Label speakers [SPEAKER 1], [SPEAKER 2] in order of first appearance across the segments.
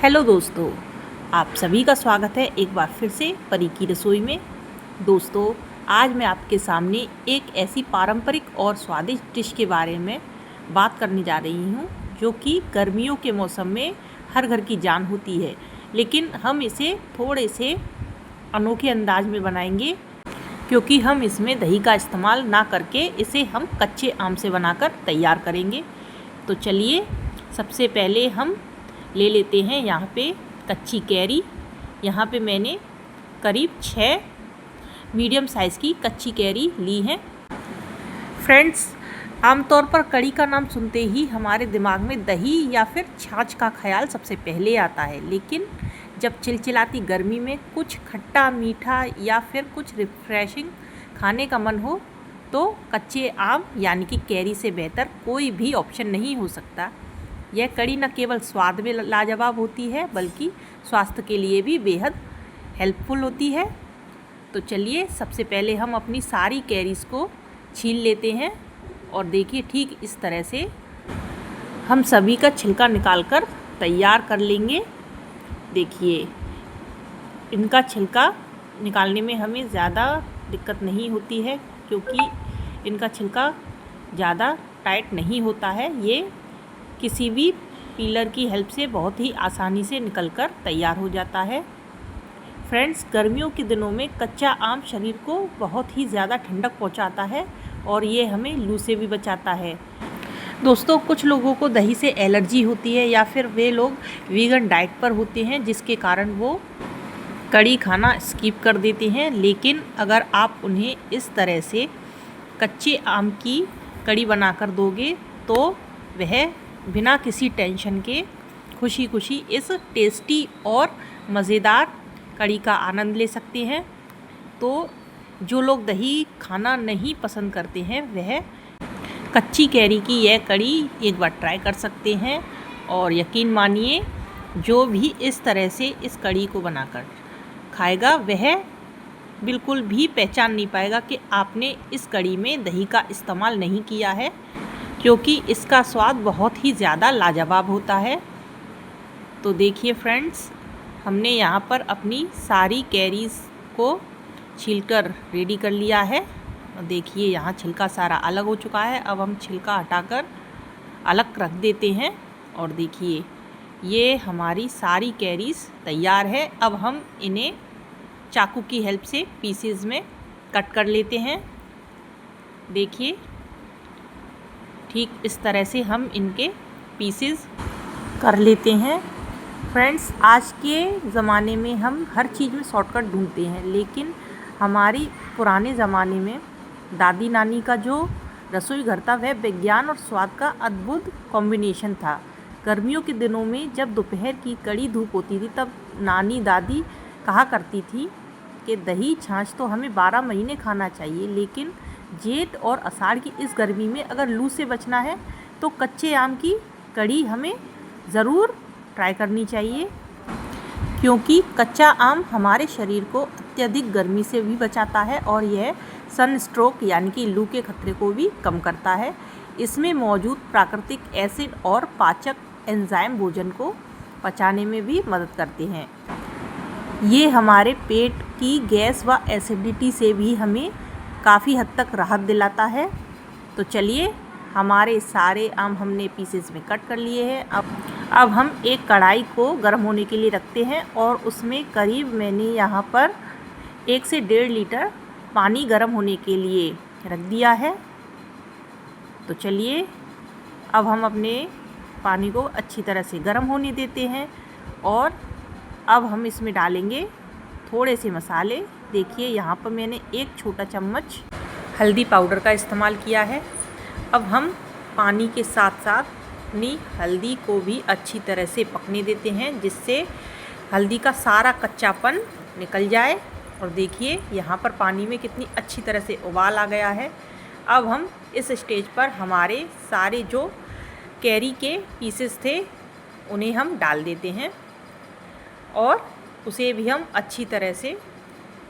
[SPEAKER 1] Hello दोस्तों, आप सभी का स्वागत है एक बार फिर से परी की रसोई में। दोस्तों, आज मैं आपके सामने एक ऐसी पारंपरिक और स्वादिष्ट डिश के बारे में बात करने जा रही हूँ जो कि गर्मियों के मौसम में हर घर की जान होती है, लेकिन हम इसे थोड़े से अनोखे अंदाज में बनाएंगे क्योंकि हम इसमें दही का इस्तेमाल ना करके इसे हम कच्चे आम से बनाकर तैयार करेंगे। तो चलिए, सबसे पहले हम ले लेते हैं यहाँ पे कच्ची कैरी। यहाँ पे मैंने करीब 6 मीडियम साइज़ की कच्ची कैरी ली है। फ्रेंड्स, आमतौर पर कड़ी का नाम सुनते ही हमारे दिमाग में दही या फिर छाछ का ख्याल सबसे पहले आता है, लेकिन जब चिलचिलाती गर्मी में कुछ खट्टा मीठा या फिर कुछ रिफ्रेशिंग खाने का मन हो तो कच्चे आम यानी कि कैरी से बेहतर कोई भी ऑप्शन नहीं हो सकता। यह कड़ी न केवल स्वाद में लाजवाब होती है बल्कि स्वास्थ्य के लिए भी बेहद हेल्पफुल होती है। तो चलिए, सबसे पहले हम अपनी सारी कैरीज़ को छील लेते हैं और देखिए ठीक इस तरह से हम सभी का छिलका निकालकर तैयार कर लेंगे। देखिए, इनका छिलका निकालने में हमें ज़्यादा दिक्कत नहीं होती है क्योंकि इनका छिलका ज़्यादा टाइट नहीं होता है। ये किसी भी पीलर की हेल्प से बहुत ही आसानी से निकलकर तैयार हो जाता है। फ्रेंड्स, गर्मियों के दिनों में कच्चा आम शरीर को बहुत ही ज़्यादा ठंडक पहुंचाता है और ये हमें लू से भी बचाता है। दोस्तों, कुछ लोगों को दही से एलर्जी होती है या फिर वे लोग वीगन डाइट पर होते हैं जिसके कारण वो कड़ी खाना स्किप कर देते हैं, लेकिन अगर आप उन्हें इस तरह से कच्चे आम की कड़ी बनाकर दोगे तो वह बिना किसी टेंशन के खुशी खुशी इस टेस्टी और मज़ेदार कड़ी का आनंद ले सकते हैं। तो जो लोग दही खाना नहीं पसंद करते हैं वह कच्ची कैरी की यह कड़ी एक बार ट्राई कर सकते हैं और यकीन मानिए, जो भी इस तरह से इस कड़ी को बनाकर खाएगा वह बिल्कुल भी पहचान नहीं पाएगा कि आपने इस कड़ी में दही का इस्तेमाल नहीं किया है, क्योंकि इसका स्वाद बहुत ही ज़्यादा लाजवाब होता है। तो देखिए फ्रेंड्स, हमने यहाँ पर अपनी सारी कैरीज़ को छीलकर रेडी कर लिया है। देखिए, यहाँ छिलका सारा अलग हो चुका है। अब हम छिलका हटाकर अलग रख देते हैं और देखिए, ये हमारी सारी कैरीज़ तैयार है। अब हम इन्हें चाकू की हेल्प से पीसेस में कट कर लेते हैं। देखिए, ठीक इस तरह से हम इनके पीसेस कर लेते हैं। फ्रेंड्स, आज के ज़माने में हम हर चीज़ में शॉर्टकट ढूंढते हैं, लेकिन हमारी पुराने ज़माने में दादी नानी का जो रसोई घर था वह विज्ञान और स्वाद का अद्भुत कॉम्बिनेशन था। गर्मियों के दिनों में जब दोपहर की कड़ी धूप होती थी तब नानी दादी कहा करती थी कि दही छाछ तो हमें 12 महीने खाना चाहिए, लेकिन जेठ और आषाढ़ की इस गर्मी में अगर लू से बचना है तो कच्चे आम की कड़ी हमें ज़रूर ट्राई करनी चाहिए, क्योंकि कच्चा आम हमारे शरीर को अत्यधिक गर्मी से भी बचाता है और यह सनस्ट्रोक यानी कि लू के खतरे को भी कम करता है। इसमें मौजूद प्राकृतिक एसिड और पाचक एंजाइम भोजन को पचाने में भी मदद करते हैं। ये हमारे पेट की गैस व एसिडिटी से भी हमें काफ़ी हद तक राहत दिलाता है। तो चलिए, हमारे सारे आम हमने पीसेस में कट कर लिए हैं। अब हम एक कढ़ाई को गर्म होने के लिए रखते हैं और उसमें करीब मैंने यहाँ पर 1 से 1.5 लीटर पानी गर्म होने के लिए रख दिया है। तो चलिए, अब हम अपने पानी को अच्छी तरह से गर्म होने देते हैं और अब हम इसमें डालेंगे थोड़े से मसाले। देखिए, यहाँ पर मैंने 1 छोटा चम्मच हल्दी पाउडर का इस्तेमाल किया है। अब हम पानी के साथ साथ अपनी हल्दी को भी अच्छी तरह से पकने देते हैं, जिससे हल्दी का सारा कच्चापन निकल जाए। और देखिए, यहाँ पर पानी में कितनी अच्छी तरह से उबाल आ गया है। अब हम इस स्टेज पर हमारे सारे जो कैरी के पीसेस थे उन्हें हम डाल देते हैं और उसे भी हम अच्छी तरह से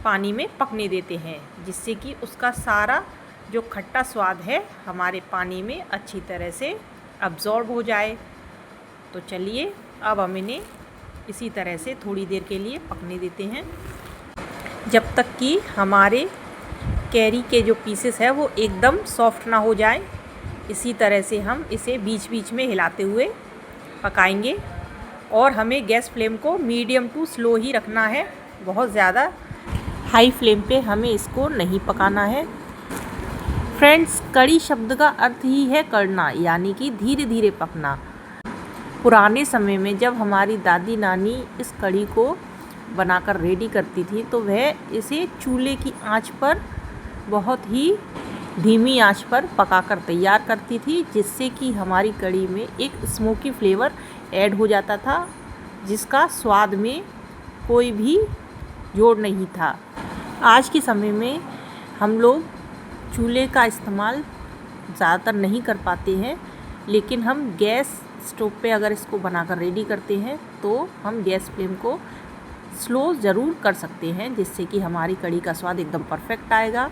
[SPEAKER 1] पानी में पकने देते हैं, जिससे कि उसका सारा जो खट्टा स्वाद है हमारे पानी में अच्छी तरह से अब्जॉर्ब हो जाए। तो चलिए, अब हम इन्हें इसी तरह से थोड़ी देर के लिए पकने देते हैं, जब तक कि हमारे कैरी के जो पीसेस है वो एकदम सॉफ्ट ना हो जाए। इसी तरह से हम इसे बीच बीच में हिलाते हुए पकाएंगे और हमें गैस फ्लेम को मीडियम टू स्लो ही रखना है। बहुत ज़्यादा हाई फ्लेम पे हमें इसको नहीं पकाना है। फ्रेंड्स, कड़ी शब्द का अर्थ ही है कड़ना, यानी कि धीरे धीरे पकना। पुराने समय में जब हमारी दादी नानी इस कड़ी को बनाकर रेडी करती थी तो वह इसे चूल्हे की आंच पर बहुत ही धीमी आंच पर पकाकर तैयार करती थी, जिससे कि हमारी कड़ी में एक स्मोकी फ्लेवर ऐड हो जाता था, जिसका स्वाद में कोई भी जोड़ नहीं था। आज के समय में हम लोग चूल्हे का इस्तेमाल ज़्यादातर नहीं कर पाते हैं, लेकिन हम गैस स्टोव पे अगर इसको बनाकर रेडी करते हैं तो हम गैस फ्लेम को स्लो ज़रूर कर सकते हैं, जिससे कि हमारी कड़ी का स्वाद एकदम परफेक्ट आएगा।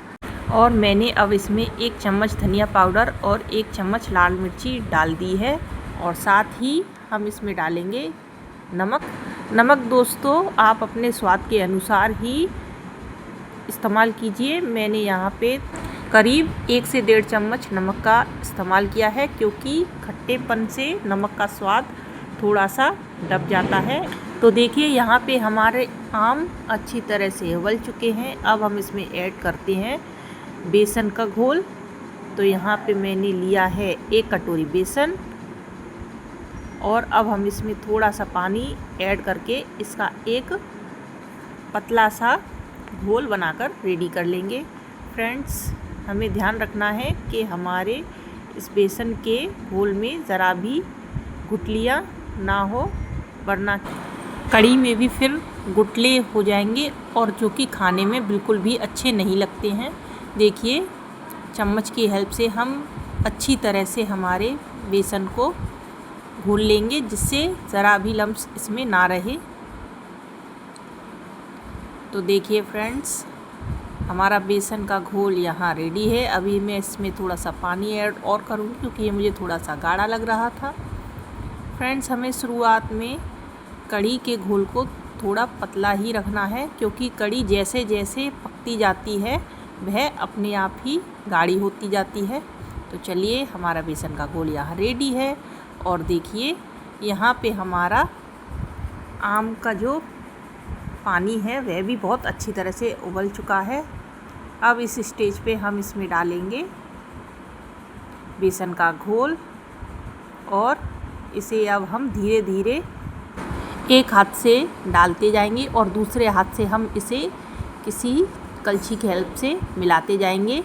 [SPEAKER 1] और मैंने अब इसमें 1 चम्मच धनिया पाउडर और 1 चम्मच लाल मिर्ची डाल दी है, और साथ ही हम इसमें डालेंगे नमक दोस्तों आप अपने स्वाद के अनुसार ही इस्तेमाल कीजिए। मैंने यहाँ पे करीब 1 से 1.5 चम्मच नमक का इस्तेमाल किया है, क्योंकि खट्टेपन से नमक का स्वाद थोड़ा सा दब जाता है। तो देखिए यहाँ पे हमारे आम अच्छी तरह से उबल चुके हैं। अब हम इसमें ऐड करते हैं बेसन का घोल। तो यहाँ पे मैंने लिया है 1 कटोरी बेसन, और अब हम इसमें थोड़ा सा पानी ऐड करके इसका एक पतला सा घोल बनाकर रेडी कर लेंगे। फ्रेंड्स, हमें ध्यान रखना है कि हमारे इस बेसन के घोल में ज़रा भी गुठलियाँ ना हो, वरना कड़ी में भी फिर गुठले हो जाएंगे, और जो कि खाने में बिल्कुल भी अच्छे नहीं लगते हैं। देखिए, चम्मच की हेल्प से हम अच्छी तरह से हमारे बेसन को घोल लेंगे, जिससे ज़रा भी लम्स इसमें ना रहे। तो देखिए फ्रेंड्स, हमारा बेसन का घोल यहाँ रेडी है। अभी मैं इसमें थोड़ा सा पानी ऐड और करूँगी, क्योंकि ये मुझे थोड़ा सा गाढ़ा लग रहा था। फ्रेंड्स, हमें शुरुआत में कड़ी के घोल को थोड़ा पतला ही रखना है, क्योंकि कड़ी जैसे जैसे पकती जाती है वह अपने आप ही गाढ़ी होती जाती है। तो चलिए, हमारा बेसन का घोल यहाँ रेडी है, और देखिए यहाँ पे हमारा आम का जो पानी है वह भी बहुत अच्छी तरह से उबल चुका है। अब इस स्टेज पे हम इसमें डालेंगे बेसन का घोल, और इसे अब हम धीरे धीरे एक हाथ से डालते जाएंगे और दूसरे हाथ से हम इसे किसी कलछी की हेल्प से मिलाते जाएंगे।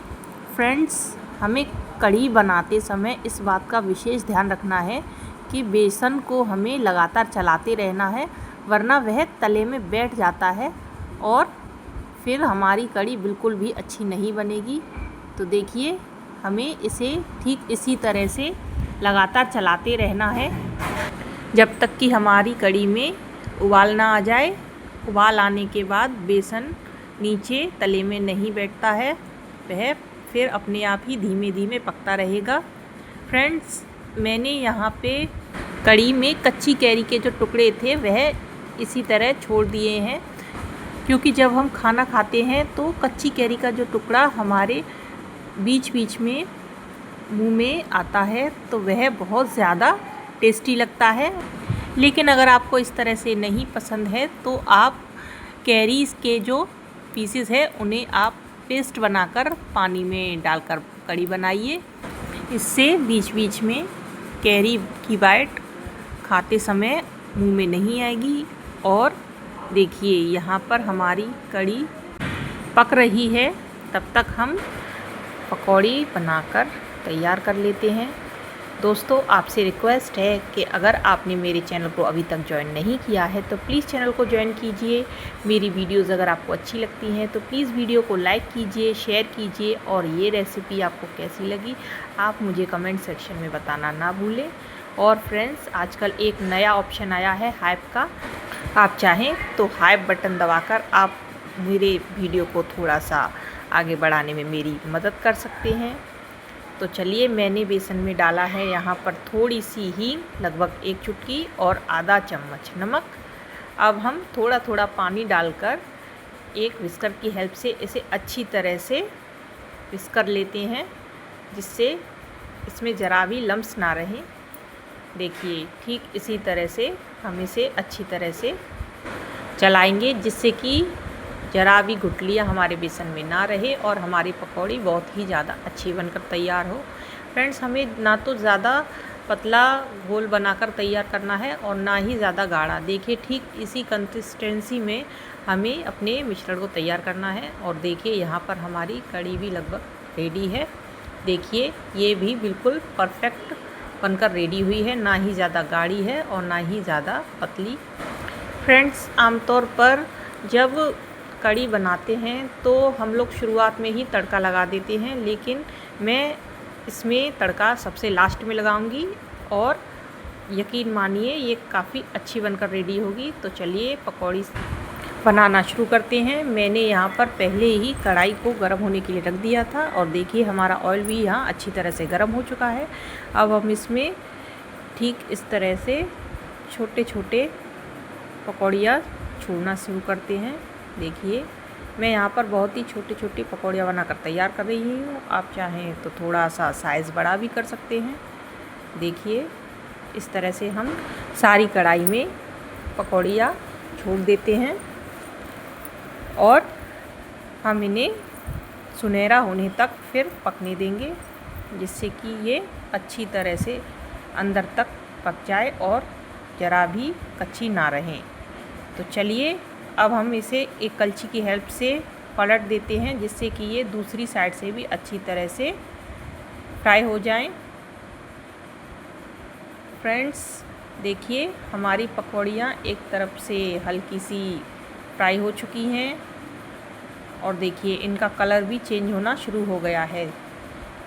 [SPEAKER 1] फ्रेंड्स, हमें कड़ी बनाते समय इस बात का विशेष ध्यान रखना है कि बेसन को हमें लगातार चलाते रहना है, वरना वह तले में बैठ जाता है और फिर हमारी कड़ी बिल्कुल भी अच्छी नहीं बनेगी। तो देखिए, हमें इसे ठीक इसी तरह से लगातार चलाते रहना है जब तक कि हमारी कड़ी में उबाल ना आ जाए। उबाल आने के बाद बेसन नीचे तले में नहीं बैठता है, वह फिर अपने आप ही धीमे धीमे पकता रहेगा। फ्रेंड्स, मैंने यहाँ पे कड़ी में कच्ची कैरी के जो टुकड़े थे वह इसी तरह छोड़ दिए हैं, क्योंकि जब हम खाना खाते हैं तो कच्ची कैरी का जो टुकड़ा हमारे बीच बीच में मुंह में आता है, तो वह बहुत ज़्यादा टेस्टी लगता है। लेकिन अगर आपको इस तरह से नहीं पसंद है तो आप कैरीज़ के जो पीसेस है उन्हें आप पेस्ट बनाकर पानी में डालकर कड़ी बनाइए। इससे बीच बीच में कैरी की बाइट खाते समय मुंह में नहीं आएगी। और देखिए, यहाँ पर हमारी कड़ी पक रही है, तब तक हम पकौड़ी बनाकर तैयार कर लेते हैं। दोस्तों, आपसे रिक्वेस्ट है कि अगर आपने मेरे चैनल को अभी तक ज्वाइन नहीं किया है तो प्लीज़ चैनल को ज्वाइन कीजिए। मेरी वीडियोस अगर आपको अच्छी लगती हैं तो प्लीज़ वीडियो को लाइक कीजिए, शेयर कीजिए, और ये रेसिपी आपको कैसी लगी आप मुझे कमेंट सेक्शन में बताना ना भूलें। और फ्रेंड्स, आजकल एक नया ऑप्शन आया है हाइप का, आप चाहें तो हाइप बटन दबाकर आप मेरे वीडियो को थोड़ा सा आगे बढ़ाने में मेरी मदद कर सकते हैं। तो चलिए, मैंने बेसन में डाला है यहाँ पर थोड़ी सी हींग, लगभग 1 चुटकी, और आधा चम्मच नमक। अब हम थोड़ा थोड़ा पानी डालकर एक विस्कर की हेल्प से इसे अच्छी तरह से विस्कर लेते हैं, जिससे इसमें ज़रा भी लम्स ना रहें। देखिए ठीक इसी तरह से हम इसे अच्छी तरह से चलाएंगे, जिससे कि ज़रा भी गुठलियाँ हमारे बेसन में ना रहे और हमारी पकौड़ी बहुत ही ज़्यादा अच्छी बनकर तैयार हो। फ्रेंड्स, हमें ना तो ज़्यादा पतला घोल बनाकर तैयार करना है और ना ही ज़्यादा गाढ़ा। देखिए ठीक इसी कंसिस्टेंसी में हमें अपने मिश्रण को तैयार करना है। और देखिए यहाँ पर हमारी कड़ी भी लगभग रेडी है। देखिए ये भी बिल्कुल परफेक्ट बनकर रेडी हुई है, ना ही ज़्यादा गाढ़ी है और ना ही ज़्यादा पतली। फ्रेंड्स, आमतौर पर जब कड़ी बनाते हैं तो हम लोग शुरुआत में ही तड़का लगा देते हैं, लेकिन मैं इसमें तड़का सबसे लास्ट में लगाऊंगी और यकीन मानिए ये काफ़ी अच्छी बनकर रेडी होगी। तो चलिए पकौड़ी बनाना शुरू करते हैं। मैंने यहाँ पर पहले ही कढ़ाई को गर्म होने के लिए रख दिया था और देखिए हमारा ऑयल भी यहाँ अच्छी तरह से गर्म हो चुका है। अब हम इसमें ठीक इस तरह से छोटे छोटे पकौड़ियाँ छोड़ना शुरू करते हैं। देखिए मैं यहाँ पर बहुत ही छोटी छोटी पकौड़ियाँ बनाकर तैयार कर रही हूँ। आप चाहें तो थोड़ा सा साइज़ बड़ा भी कर सकते हैं। देखिए इस तरह से हम सारी कढ़ाई में पकौड़ियाँ छोड़ देते हैं और हम इन्हें सुनहरा होने तक फिर पकने देंगे, जिससे कि ये अच्छी तरह से अंदर तक पक जाए और ज़रा भी कच्ची ना रहें। तो चलिए अब हम इसे एक कलछी की हेल्प से पलट देते हैं, जिससे कि ये दूसरी साइड से भी अच्छी तरह से फ्राई हो जाएं। फ्रेंड्स देखिए हमारी पकौड़ियाँ एक तरफ से हल्की सी फ्राई हो चुकी हैं और देखिए इनका कलर भी चेंज होना शुरू हो गया है।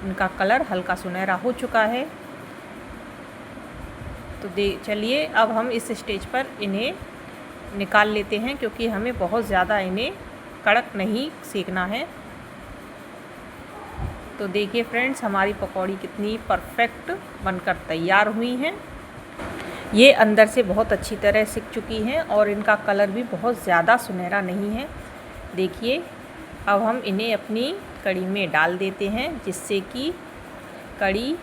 [SPEAKER 1] इनका कलर हल्का सुनहरा हो चुका है। तो चलिए अब हम इस स्टेज पर इन्हें निकाल लेते हैं, क्योंकि हमें बहुत ज़्यादा इन्हें कड़क नहीं सेकना है। तो देखिए फ्रेंड्स हमारी पकौड़ी कितनी परफेक्ट बनकर तैयार हुई हैं। ये अंदर से बहुत अच्छी तरह सिक चुकी हैं और इनका कलर भी बहुत ज़्यादा सुनहरा नहीं है। देखिए अब हम इन्हें अपनी कड़ी में डाल देते हैं, जिससे कि कड़ी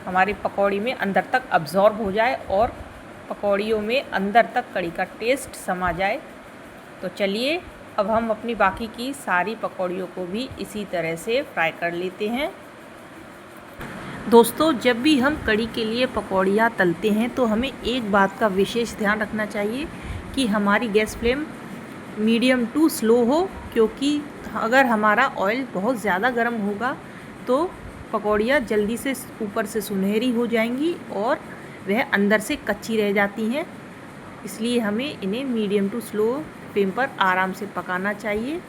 [SPEAKER 1] हमारी पकौड़ी में अंदर तक अब्ज़ॉर्ब हो जाए और पकौड़ियों में अंदर तक कड़ी का टेस्ट समा जाए। तो चलिए अब हम अपनी बाकी की सारी पकौड़ियों को भी इसी तरह से फ्राई कर लेते हैं। दोस्तों, जब भी हम कड़ी के लिए पकौड़ियाँ तलते हैं तो हमें एक बात का विशेष ध्यान रखना चाहिए कि हमारी gas flame medium to slow हो, क्योंकि अगर हमारा ऑयल बहुत ज़्यादा गर्म होगा तो पकौड़ियाँ जल्दी से ऊपर से सुनहरी हो जाएंगी और वह अंदर से कच्ची रह जाती हैं। इसलिए हमें इन्हें मीडियम टू स्लो फ्लेम पर आराम से पकाना चाहिए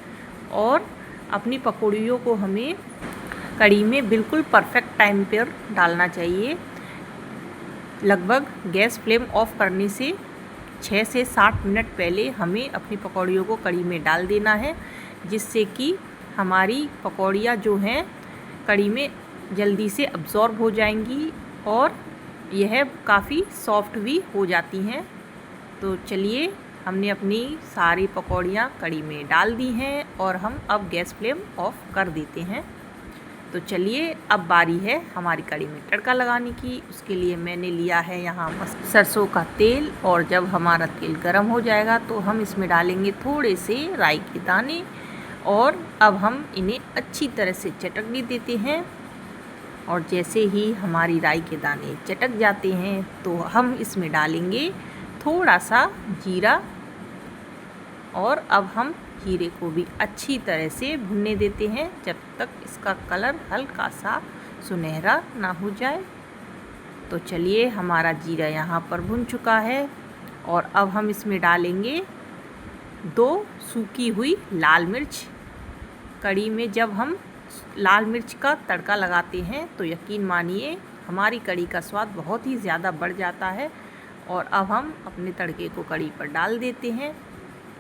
[SPEAKER 1] और अपनी पकौड़ियों को हमें कड़ी में बिल्कुल परफेक्ट टाइम पर डालना चाहिए। लगभग गैस फ्लेम ऑफ करने से 6 से 7 मिनट पहले हमें अपनी पकौड़ियों को कड़ी में डाल देना है, जिससे कि हमारी पकौड़ियाँ जो हैं कड़ी में जल्दी से अब्ज़ॉर्ब हो जाएंगी और यह काफ़ी सॉफ्ट भी हो जाती हैं। तो चलिए हमने अपनी सारी पकौड़ियाँ कड़ी में डाल दी हैं और हम अब गैस फ्लेम ऑफ कर देते हैं। तो चलिए अब बारी है हमारी कड़ी में तड़का लगाने की। उसके लिए मैंने लिया है यहाँ सरसों का तेल और जब हमारा तेल गर्म हो जाएगा तो हम इसमें डालेंगे थोड़े से राई के दाने और अब हम इन्हें अच्छी तरह से चटक भी देते हैं। और जैसे ही हमारी राई के दाने चटक जाते हैं तो हम इसमें डालेंगे थोड़ा सा जीरा और अब हम जीरे को भी अच्छी तरह से भुनने देते हैं जब तक इसका कलर हल्का सा सुनहरा ना हो जाए। तो चलिए हमारा जीरा यहाँ पर भुन चुका है और अब हम इसमें डालेंगे 2 सूखी हुई लाल मिर्च। कड़ी में जब हम लाल मिर्च का तड़का लगाते हैं तो यकीन मानिए हमारी कड़ी का स्वाद बहुत ही ज़्यादा बढ़ जाता है। और अब हम अपने तड़के को कड़ी पर डाल देते हैं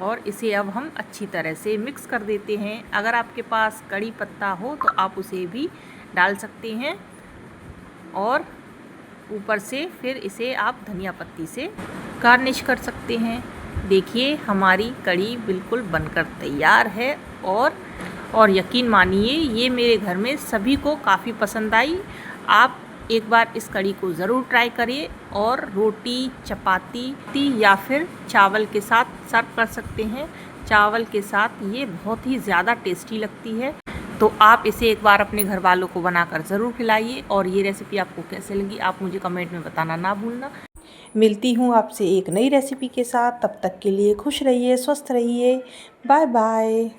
[SPEAKER 1] और इसे अब हम अच्छी तरह से मिक्स कर देते हैं। अगर आपके पास कड़ी पत्ता हो तो आप उसे भी डाल सकते हैं और ऊपर से फिर इसे आप धनिया पत्ती से गार्निश कर सकते हैं। देखिए हमारी कढ़ी बिल्कुल बनकर तैयार है और यकीन मानिए ये मेरे घर में सभी को काफ़ी पसंद आई। आप एक बार इस कढ़ी को ज़रूर ट्राई करिए और रोटी, चपाती या फिर चावल के साथ सर्व कर सकते हैं। चावल के साथ ये बहुत ही ज़्यादा टेस्टी लगती है। तो आप इसे एक बार अपने घर वालों को बनाकर ज़रूर खिलाइए और ये रेसिपी आपको कैसे लगी आप मुझे कमेंट में बताना ना भूलना। मिलती हूँ आपसे एक नई रेसिपी के साथ, तब तक के लिए खुश रहिए, स्वस्थ रहिए। Bye bye.